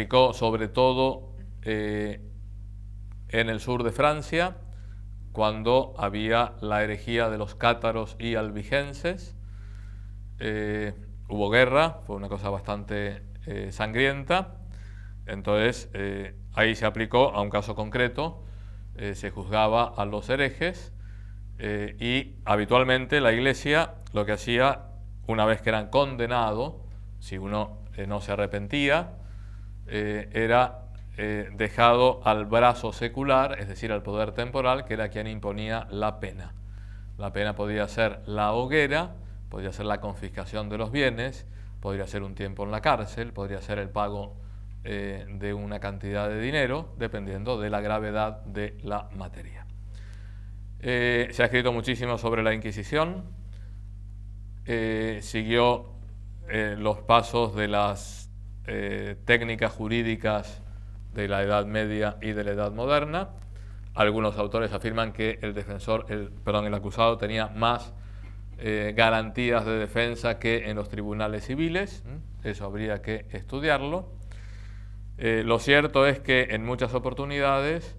aplicó sobre todo en el sur de Francia, cuando había la herejía de los cátaros y albigenses. Hubo guerra, fue una cosa bastante sangrienta. Entonces ahí se aplicó a un caso concreto, se juzgaba a los herejes y habitualmente la Iglesia lo que hacía, una vez que eran condenados, si uno no se arrepentía, era dejado al brazo secular, es decir, al poder temporal, que era quien imponía la pena. La pena podía ser la hoguera, podría ser la confiscación de los bienes, podría ser un tiempo en la cárcel, podría ser el pago de una cantidad de dinero, dependiendo de la gravedad de la materia. Se ha escrito muchísimo sobre la Inquisición, siguió los pasos de las técnicas jurídicas de la Edad Media y de la Edad Moderna. Algunos autores afirman que el acusado tenía más garantías de defensa que en los tribunales civiles. Eso habría que estudiarlo. Lo cierto es que en muchas oportunidades,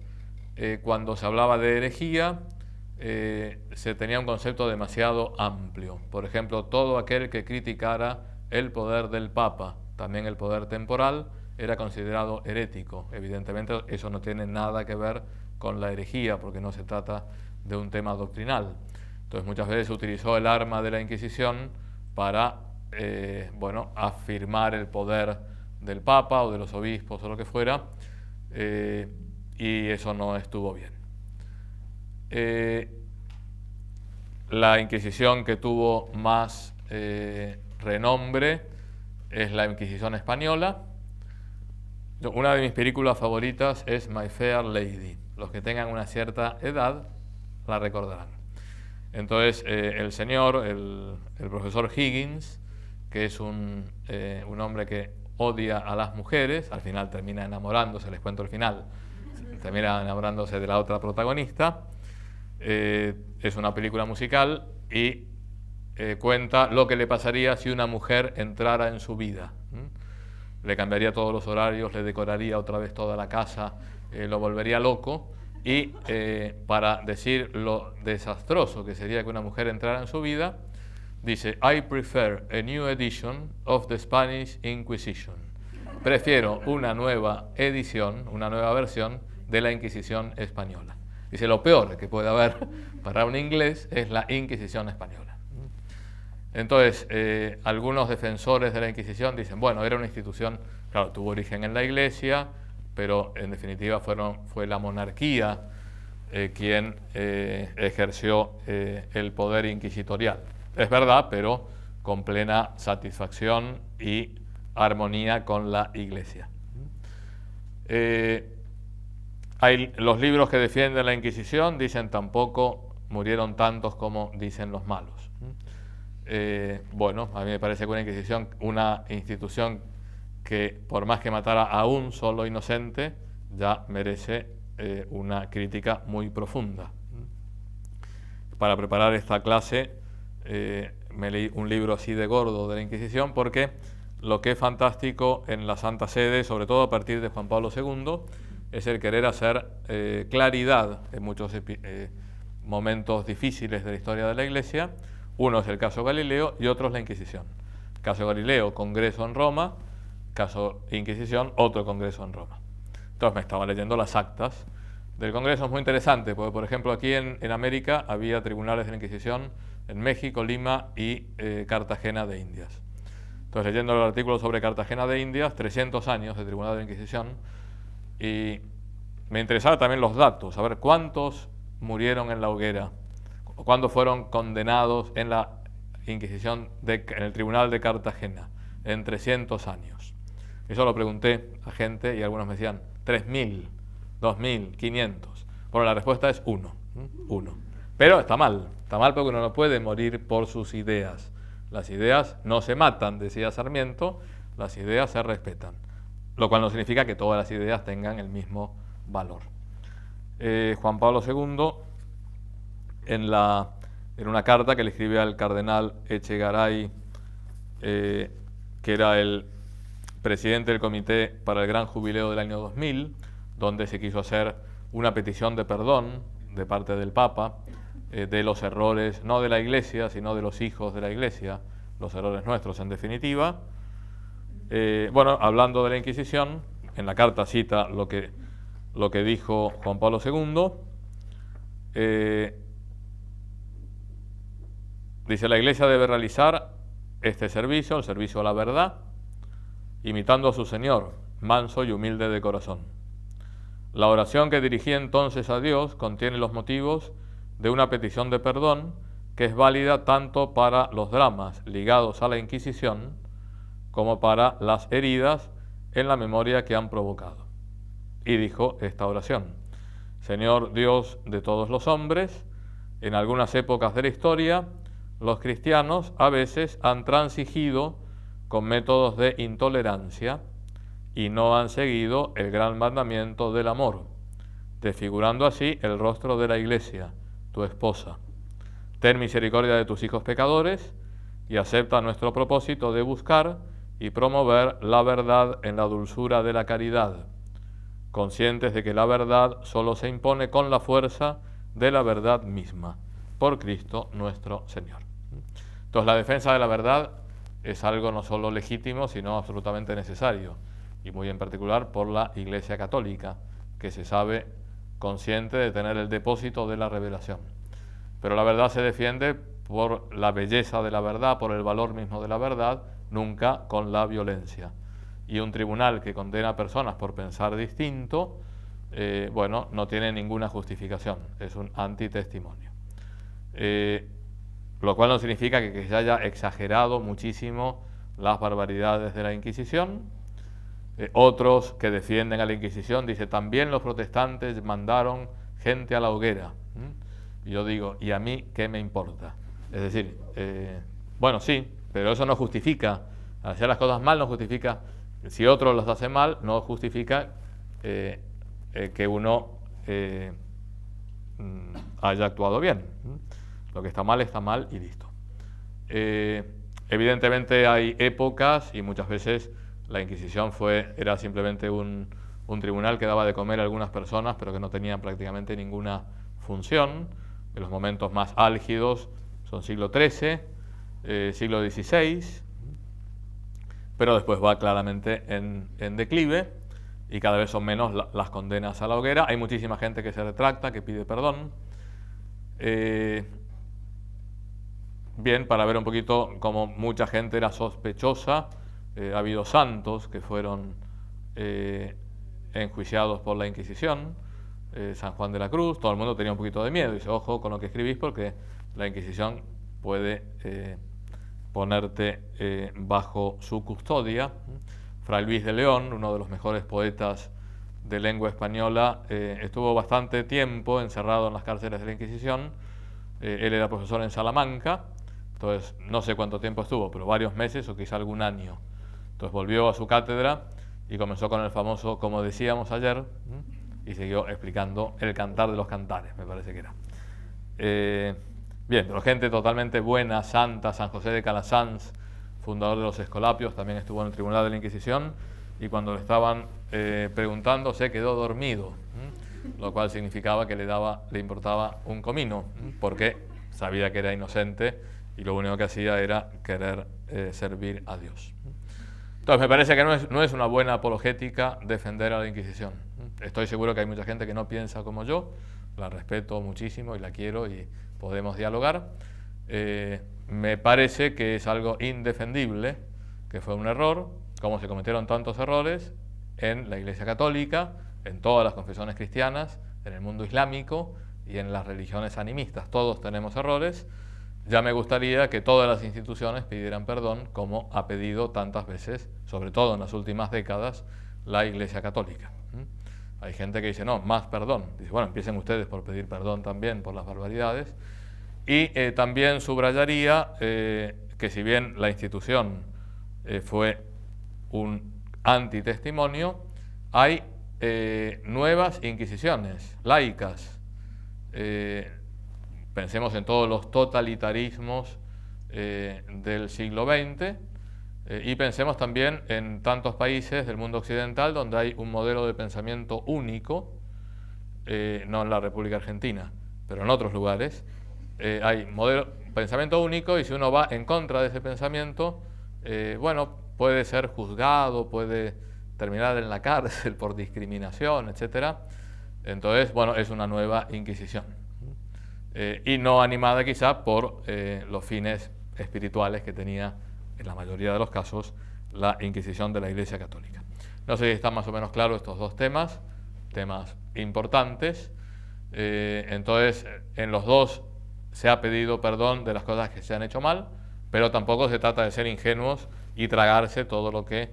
cuando se hablaba de herejía, se tenía un concepto demasiado amplio. Por ejemplo, todo aquel que criticara el poder del Papa, también el poder temporal, era considerado herético. Evidentemente eso no tiene nada que ver con la herejía, porque no se trata de un tema doctrinal. Entonces muchas veces se utilizó el arma de la Inquisición para afirmar el poder del Papa o de los obispos o lo que fuera, y eso no estuvo bien. La Inquisición que tuvo más renombre es la Inquisición española. Una de mis películas favoritas es My Fair Lady. Los que tengan una cierta edad la recordarán. Entonces el señor, el profesor Higgins, que es un hombre que odia a las mujeres, al final termina enamorándose, les cuento el final, termina enamorándose de la otra protagonista. Es una película musical y cuenta lo que le pasaría si una mujer entrara en su vida. Le cambiaría todos los horarios, le decoraría otra vez toda la casa, lo volvería loco, y para decir lo desastroso que sería que una mujer entrara en su vida, dice: I prefer a new edition of the Spanish Inquisition. Prefiero una nueva edición, una nueva versión de la Inquisición española. Dice, lo peor que puede haber para un inglés es la Inquisición española. Entonces, algunos defensores de la Inquisición dicen, bueno, era una institución, claro, tuvo origen en la Iglesia, pero en definitiva fue la monarquía quien ejerció el poder inquisitorial. Es verdad, pero con plena satisfacción y armonía con la Iglesia. Los libros que defienden la Inquisición dicen tampoco murieron tantos como dicen los malos. A mí me parece que una Inquisición, una institución que por más que matara a un solo inocente, ya merece una crítica muy profunda. Para preparar esta clase me leí un libro así de gordo de la Inquisición, porque lo que es fantástico en la Santa Sede, sobre todo a partir de Juan Pablo II, es el querer hacer claridad en muchos momentos difíciles de la historia de la Iglesia. Uno es el caso Galileo y otro es la Inquisición. Caso Galileo, congreso en Roma; caso Inquisición, otro congreso en Roma. Entonces me estaba leyendo las actas del congreso. Es muy interesante, porque por ejemplo aquí en América había tribunales de la Inquisición en México, Lima y Cartagena de Indias. Entonces, leyendo el artículo sobre Cartagena de Indias, 300 años de tribunal de la Inquisición, y me interesaba también los datos, saber cuántos murieron en la hoguera, o cuántos fueron condenados en la Inquisición, en el tribunal de Cartagena, en 300 años. Eso lo pregunté a gente y algunos me decían 3.000, 2.000, 500. Bueno, la respuesta es uno. Pero está mal porque uno no puede morir por sus ideas. Las ideas no se matan, decía Sarmiento, las ideas se respetan. Lo cual no significa que todas las ideas tengan el mismo valor. Juan Pablo II, en una carta que le escribe al cardenal Echegaray, que era el presidente del Comité para el Gran Jubileo del año 2000, donde se quiso hacer una petición de perdón de parte del Papa de los errores, no de la Iglesia, sino de los hijos de la Iglesia, los errores nuestros en definitiva. Bueno, hablando de la Inquisición, en la carta cita lo que dijo Juan Pablo II. Dice: la Iglesia debe realizar este servicio, el servicio a la verdad, imitando a su Señor, manso y humilde de corazón. La oración que dirigí entonces a Dios contiene los motivos de una petición de perdón que es válida tanto para los dramas ligados a la Inquisición como para las heridas en la memoria que han provocado. Y dijo esta oración: Señor Dios de todos los hombres, en algunas épocas de la historia, los cristianos a veces han transigido con métodos de intolerancia y no han seguido el gran mandamiento del amor, desfigurando así el rostro de la Iglesia, tu esposa. Ten misericordia de tus hijos pecadores y acepta nuestro propósito de buscar y promover la verdad en la dulzura de la caridad, conscientes de que la verdad solo se impone con la fuerza de la verdad misma, por Cristo nuestro Señor. Entonces, la defensa de la verdad es algo no solo legítimo, sino absolutamente necesario, y muy en particular por la Iglesia Católica, que se sabe consciente de tener el depósito de la revelación. Pero la verdad se defiende por la belleza de la verdad, por el valor mismo de la verdad, nunca con la violencia. Y un tribunal que condena a personas por pensar distinto, bueno, no tiene ninguna justificación, es un antitestimonio. Lo cual no significa que se haya exagerado muchísimo las barbaridades de la Inquisición. Otros que defienden a la Inquisición dicen: también los protestantes mandaron gente a la hoguera. Y yo digo: ¿y a mí qué me importa? Es decir, bueno, sí, pero eso no justifica, hacer las cosas mal no justifica, si otro las hace mal, no justifica que uno haya actuado bien. Lo que está mal y listo. Evidentemente hay épocas, y muchas veces la Inquisición era simplemente un tribunal que daba de comer a algunas personas, pero que no tenían prácticamente ninguna función. Los momentos más álgidos son siglo XIII, siglo XVI, pero después va claramente en declive, y cada vez son menos las condenas a la hoguera. Hay muchísima gente que se retracta, que pide perdón. Bien, para ver un poquito cómo mucha gente era sospechosa, ha habido santos que fueron enjuiciados por la Inquisición, San Juan de la Cruz. Todo el mundo tenía un poquito de miedo, dice: ojo con lo que escribís, porque la Inquisición puede ponerte bajo su custodia. Fray Luis de León, uno de los mejores poetas de lengua española, estuvo bastante tiempo encerrado en las cárceles de la Inquisición. Él era profesor en Salamanca, entonces no sé cuánto tiempo estuvo, pero varios meses o quizá algún año. Entonces volvió a su cátedra y comenzó con el famoso "como decíamos ayer", y siguió explicando el Cantar de los Cantares, me parece que era. Bien, pero gente totalmente buena, santa. San José de Calasanz, fundador de los Escolapios, también estuvo en el Tribunal de la Inquisición, y cuando le estaban preguntando se quedó dormido, lo cual significaba que le importaba un comino, porque sabía que era inocente y lo único que hacía era querer servir a Dios. Entonces me parece que no es una buena apologética defender a la Inquisición. Estoy seguro que hay mucha gente que no piensa como yo, la respeto muchísimo y la quiero y podemos dialogar. Me parece que es algo indefendible, que fue un error, como se cometieron tantos errores en la Iglesia Católica, en todas las confesiones cristianas, en el mundo islámico y en las religiones animistas. Todos tenemos errores. Ya me gustaría que todas las instituciones pidieran perdón, como ha pedido tantas veces, sobre todo en las últimas décadas, la Iglesia Católica. Hay gente que dice: no, más perdón. Dice: bueno, empiecen ustedes por pedir perdón también por las barbaridades. Y también subrayaría que si bien la institución fue un antitestimonio, hay nuevas inquisiciones laicas. Pensemos en todos los totalitarismos del siglo XX, Y pensemos también en tantos países del mundo occidental donde hay un modelo de pensamiento único, no en la República Argentina, pero en otros lugares, hay pensamiento único, y si uno va en contra de ese pensamiento, bueno, puede ser juzgado, puede terminar en la cárcel por discriminación, etc. Entonces, bueno, es una nueva Inquisición. Y no animada quizá por los fines espirituales que tenía, en la mayoría de los casos, la Inquisición de la Iglesia Católica. No sé si están más o menos claros estos dos temas importantes. Entonces, en los dos se ha pedido perdón de las cosas que se han hecho mal, pero tampoco se trata de ser ingenuos y tragarse todo lo que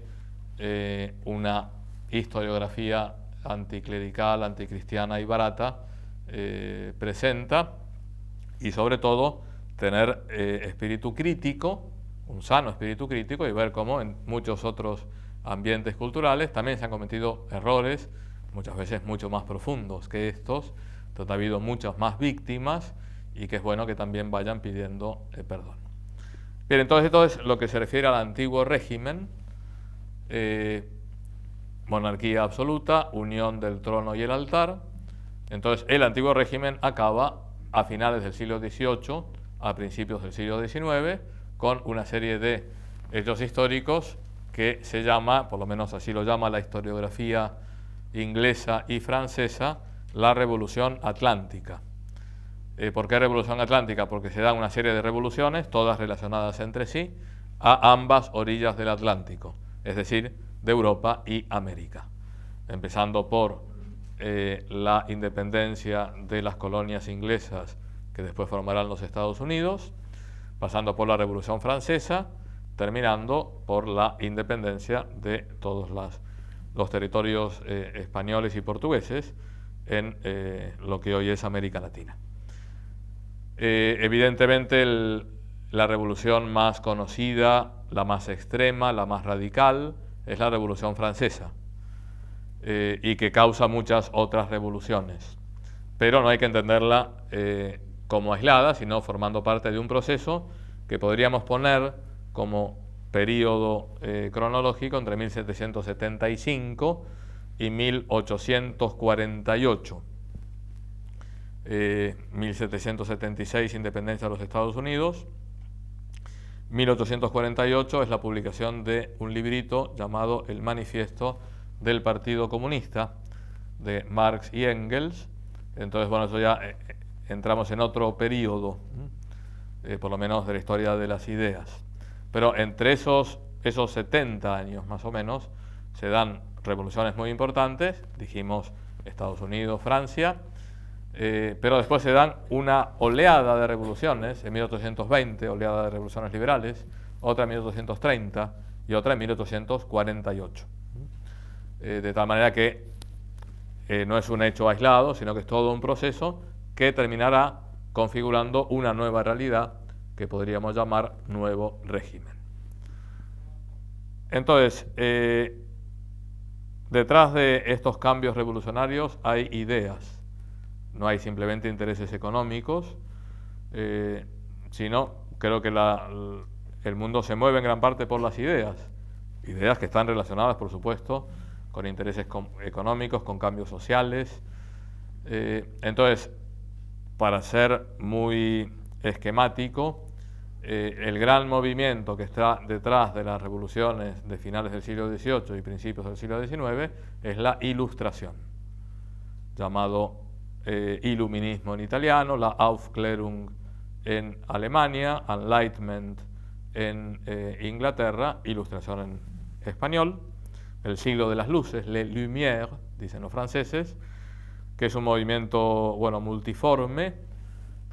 una historiografía anticlerical, anticristiana y barata presenta, y sobre todo tener espíritu crítico, un sano espíritu crítico, y ver cómo en muchos otros ambientes culturales también se han cometido errores, muchas veces mucho más profundos que estos, donde ha habido muchas más víctimas, y que es bueno que también vayan pidiendo perdón. Bien, entonces esto es lo que se refiere al antiguo régimen, monarquía absoluta, unión del trono y el altar. Entonces el antiguo régimen acaba a finales del siglo XVIII, a principios del siglo XIX, con una serie de hechos históricos que se llama, por lo menos así lo llama la historiografía inglesa y francesa, la Revolución Atlántica. ¿Por qué Revolución Atlántica? Porque se dan una serie de revoluciones, todas relacionadas entre sí, a ambas orillas del Atlántico, es decir, de Europa y América. Empezando por la independencia de las colonias inglesas que después formarán los Estados Unidos, pasando por la Revolución Francesa, terminando por la independencia de todos los territorios españoles y portugueses en lo que hoy es América Latina. Evidentemente la revolución más conocida, la más extrema, la más radical, es la Revolución Francesa, y que causa muchas otras revoluciones. Pero no hay que entenderla como aislada, sino formando parte de un proceso que podríamos poner como periodo cronológico entre 1775 y 1848. 1776, independencia de los Estados Unidos. 1848 es la publicación de un librito llamado El Manifiesto del Partido Comunista, de Marx y Engels. Entonces, bueno, eso ya entramos en otro periodo, por lo menos de la historia de las ideas. Pero entre esos 70 años más o menos se dan revoluciones muy importantes, dijimos Estados Unidos, Francia, pero después se dan una oleada de revoluciones en 1820, oleada de revoluciones liberales, otra en 1830 y otra en 1848. De tal manera que no es un hecho aislado, sino que es todo un proceso que terminará configurando una nueva realidad que podríamos llamar nuevo régimen. Entonces, detrás de estos cambios revolucionarios hay ideas, no hay simplemente intereses económicos, sino creo que el mundo se mueve en gran parte por las ideas que están relacionadas, por supuesto, con intereses económicos, con cambios sociales. Entonces, para ser muy esquemático, el gran movimiento que está detrás de las revoluciones de finales del siglo XVIII y principios del siglo XIX es la Ilustración, llamado Iluminismo en italiano, la Aufklärung en Alemania, Enlightenment en Inglaterra, Ilustración en español. El siglo de las luces, les Lumières, dicen los franceses, que es un movimiento, bueno, multiforme,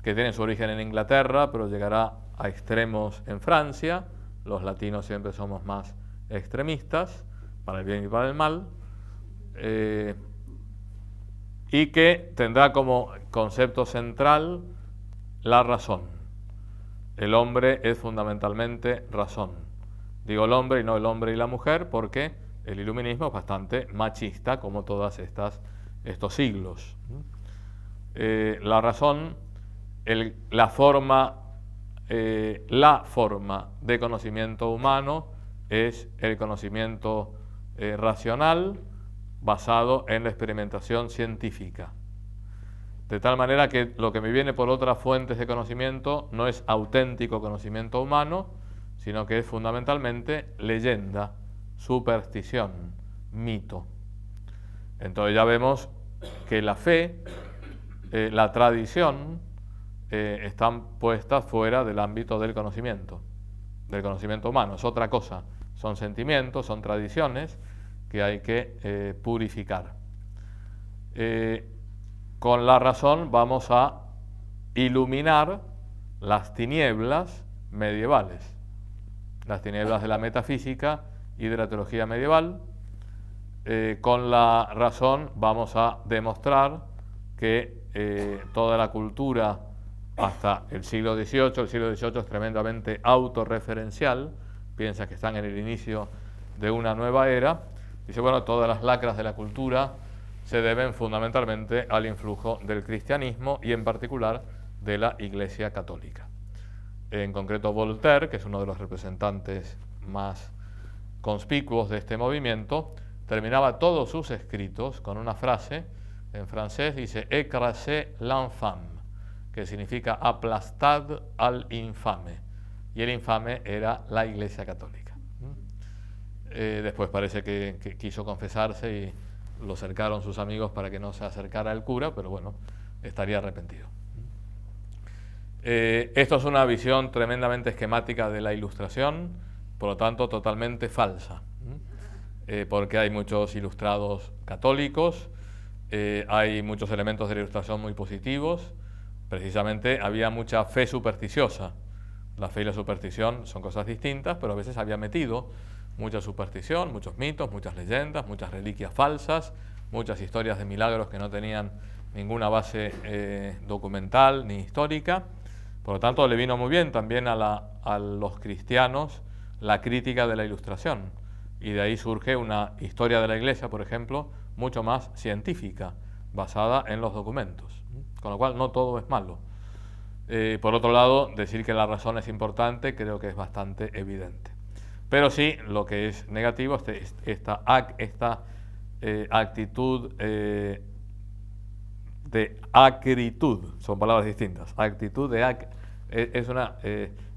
que tiene su origen en Inglaterra, pero llegará a extremos en Francia. Los latinos siempre somos más extremistas, para el bien y para el mal, y que tendrá como concepto central la razón. El hombre es fundamentalmente razón. Digo el hombre y no el hombre y la mujer, porque el iluminismo es bastante machista, como todos estos siglos. La razón, la forma de conocimiento humano es el conocimiento racional basado en la experimentación científica. De tal manera que lo que me viene por otras fuentes de conocimiento no es auténtico conocimiento humano, sino que es fundamentalmente leyenda, superstición, mito. Entonces ya vemos que la fe, la tradición, están puestas fuera del ámbito del conocimiento humano. Es otra cosa, son sentimientos, son tradiciones que hay que purificar. Con la razón vamos a iluminar las tinieblas medievales, las tinieblas de la metafísica y de la teología medieval. Con la razón vamos a demostrar que toda la cultura hasta el siglo XVIII es tremendamente autorreferencial, piensa que están en el inicio de una nueva era. Dice, bueno, todas las lacras de la cultura se deben fundamentalmente al influjo del cristianismo y en particular de la Iglesia Católica. En concreto Voltaire, que es uno de los representantes más conspicuos de este movimiento, terminaba todos sus escritos con una frase en francés, dice «écrasez l'infâme», que significa «aplastad al infame», y el infame era la Iglesia Católica. Después parece que quiso confesarse y lo cercaron sus amigos para que no se acercara al cura, pero bueno, estaría arrepentido. Esto es una visión tremendamente esquemática de la Ilustración, por lo tanto totalmente falsa, porque hay muchos ilustrados católicos, hay muchos elementos de la Ilustración muy positivos. Precisamente había mucha fe supersticiosa. La fe y la superstición son cosas distintas, pero a veces había metido mucha superstición, muchos mitos, muchas leyendas, muchas reliquias falsas, muchas historias de milagros que no tenían ninguna base documental ni histórica. Por lo tanto, le vino muy bien también a los cristianos la crítica de la Ilustración, y de ahí surge una historia de la Iglesia, por ejemplo, mucho más científica, basada en los documentos, con lo cual no todo es malo. Por otro lado, decir que la razón es importante creo que es bastante evidente. Pero sí, lo que es negativo es esta actitud de acritud, son palabras distintas. Actitud de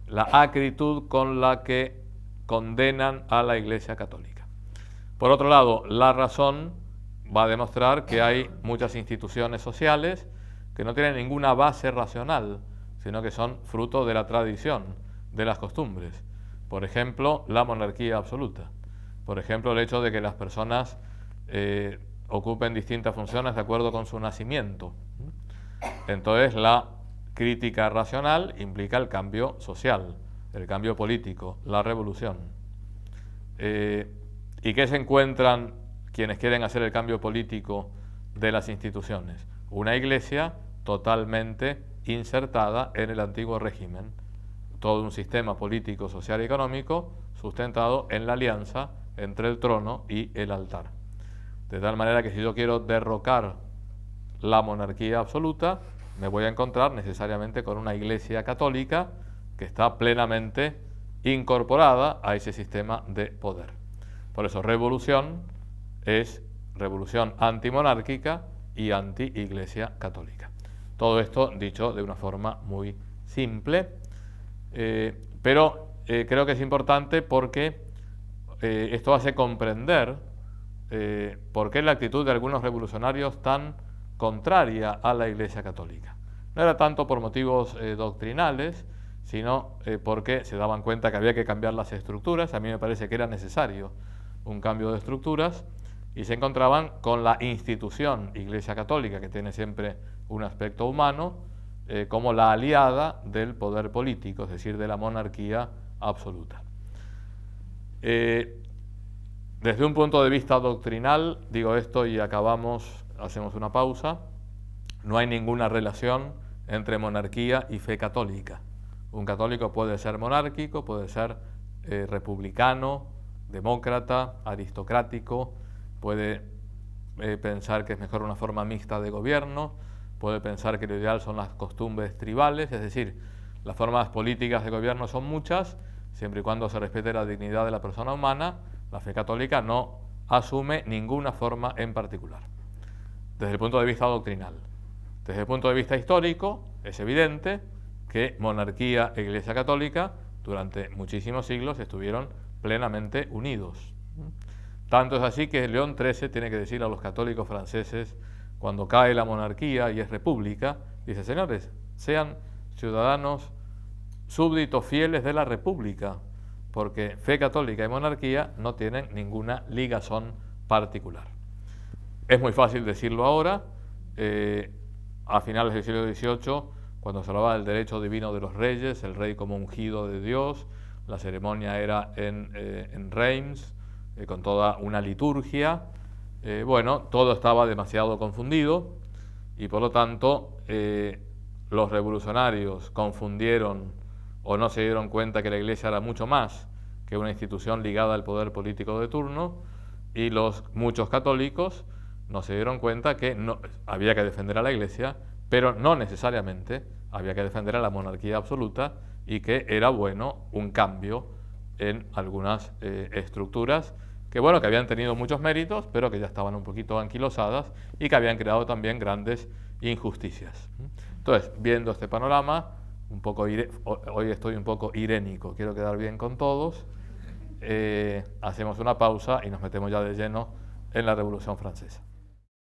la acritud con la que condenan a la Iglesia Católica. Por otro lado, la razón va a demostrar que hay muchas instituciones sociales que no tienen ninguna base racional, sino que son fruto de la tradición, de las costumbres. Por ejemplo, la monarquía absoluta. Por ejemplo, el hecho de que las personas ocupen distintas funciones de acuerdo con su nacimiento. Entonces, la crítica racional implica el cambio social, el cambio político, la revolución. ¿Y qué se encuentran quienes quieren hacer el cambio político de las instituciones? Una iglesia totalmente insertada en el antiguo régimen, todo un sistema político, social y económico sustentado en la alianza entre el trono y el altar. De tal manera que si yo quiero derrocar la monarquía absoluta, me voy a encontrar necesariamente con una iglesia católica que está plenamente incorporada a ese sistema de poder. Por eso revolución es revolución antimonárquica y anti-iglesia católica. Todo esto dicho de una forma muy simple, pero creo que es importante porque esto hace comprender por qué la actitud de algunos revolucionarios tan contraria a la Iglesia Católica. No era tanto por motivos doctrinales, sino porque se daban cuenta que había que cambiar las estructuras. A mí me parece que era necesario un cambio de estructuras, y se encontraban con la institución Iglesia Católica, que tiene siempre un aspecto humano, como la aliada del poder político, es decir, de la monarquía absoluta. Desde un punto de vista doctrinal, digo esto y hacemos una pausa, no hay ninguna relación entre monarquía y fe católica. Un católico puede ser monárquico, puede ser republicano, demócrata, aristocrático, puede pensar que es mejor una forma mixta de gobierno, puede pensar que lo ideal son las costumbres tribales, es decir, las formas políticas de gobierno son muchas, siempre y cuando se respete la dignidad de la persona humana, la fe católica no asume ninguna forma en particular, desde el punto de vista doctrinal. Desde el punto de vista histórico, es evidente que monarquía e Iglesia católica durante muchísimos siglos estuvieron plenamente unidos. Tanto es así que León XIII tiene que decir a los católicos franceses, cuando cae la monarquía y es república, dice: señores, sean ciudadanos súbditos fieles de la república, porque fe católica y monarquía no tienen ninguna ligazón particular. Es muy fácil decirlo ahora. A finales del siglo XVIII, cuando se hablaba del derecho divino de los reyes, el rey como ungido de Dios, la ceremonia era en Reims, con toda una liturgia. Bueno, todo estaba demasiado confundido y por lo tanto los revolucionarios confundieron o no se dieron cuenta que la Iglesia era mucho más que una institución ligada al poder político de turno, y muchos católicos no se dieron cuenta que había que defender a la Iglesia, pero no necesariamente había que defender a la monarquía absoluta, y que era bueno un cambio en algunas estructuras que, bueno, que habían tenido muchos méritos, pero que ya estaban un poquito anquilosadas y que habían creado también grandes injusticias. Entonces, viendo este panorama, hoy estoy un poco irénico, quiero quedar bien con todos, hacemos una pausa y nos metemos ya de lleno en la Revolución Francesa.